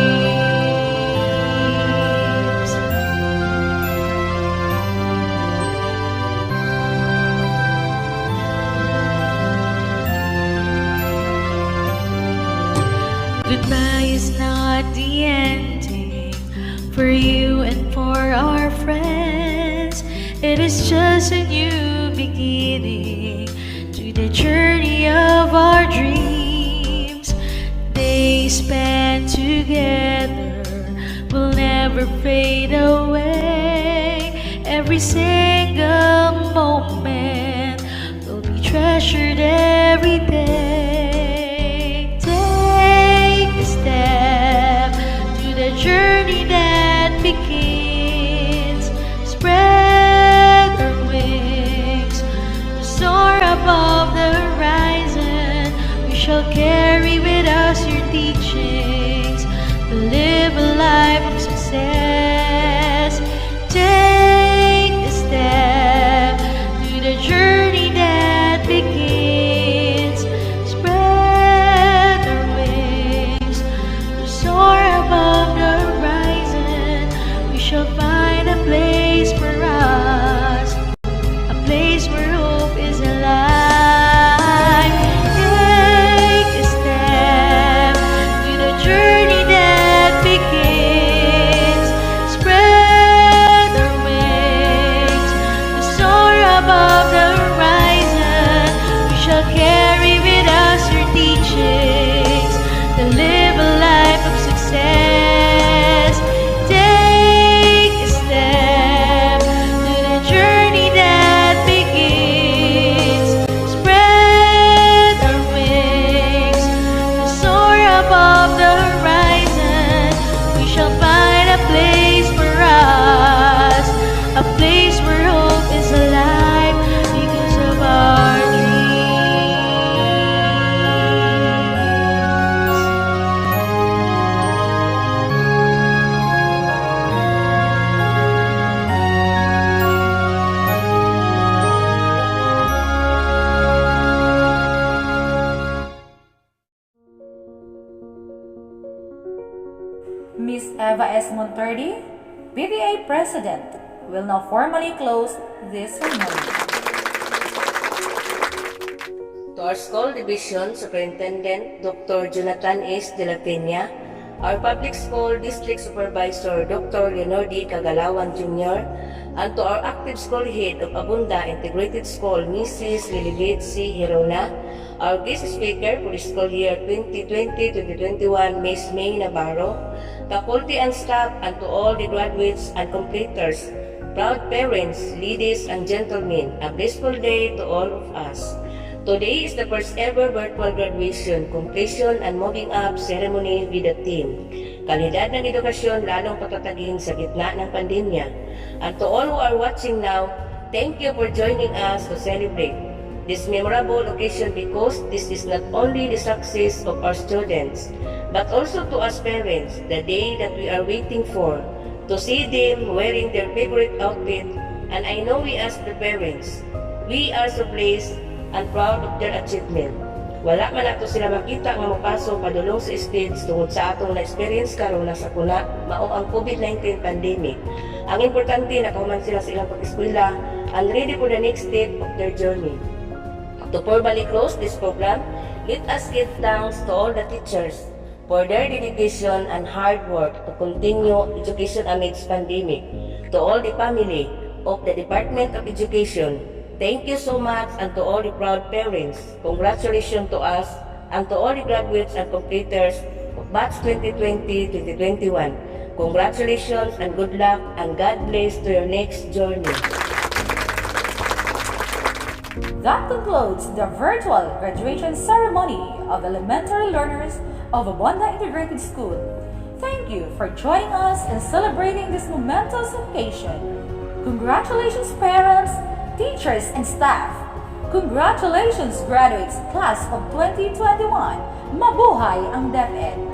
Goodbye is not the ending for you and for our friends. It is just a new beginning to the journey of our dreams. Days spent together will never fade away. Every single moment will be treasured every day. Take a step to the journey that begins. Spread our wings to soar above the horizon. We shall carry with us your teachings to live a life of success. Take a step to the journey that begins. Eva S. Monterdi, PTA President, will now formally close this ceremony. To our School Division Superintendent, Dr. Jonathan S. De La Peña, our Public School District Supervisor, Dr. Leonor D. Cagalawan Jr., and to our Active School Head of Abunda Integrated School, Mrs. Lilibet C. Hirona, our guest speaker for the school year 2020-2021, Ms. May Navarro, faculty and staff, and to all the graduates and completers, proud parents, ladies and gentlemen, a blissful day to all of us. Today is the first ever virtual graduation, completion, and moving up ceremony with the theme, Kalidad ng Edukasyon lalong patatagin sa gitna ng pandemya. And to all who are watching now, thank you for joining us to celebrate this memorable occasion, because this is not only the success of our students, but also to us parents, the day that we are waiting for, to see them wearing their favorite outfit. And I know we as the parents, we are so pleased and proud of their achievement. Wala man ato sila makita nga mapasok padulong sa stage tungod sa atong na-experience karon na sa kuna mao ang COVID-19 pandemic. Ang importante nakahuman sila sa ilang pag-eskwela and ready for the next step of their journey. To formally close this program, let us give thanks to all the teachers for their dedication and hard work to continue education amidst pandemic. To all the family of the Department of Education, thank you so much, and to all the proud parents, congratulations to us, and to all the graduates and completers of batch 2020-2021. Congratulations and good luck, and God bless to your next journey. That concludes the virtual graduation ceremony of elementary learners of Abunda Integrated School. Thank you for joining us in celebrating this momentous occasion. Congratulations, parents, teachers, and staff. Congratulations, graduates, class of 2021. Mabuhay ang DepEd!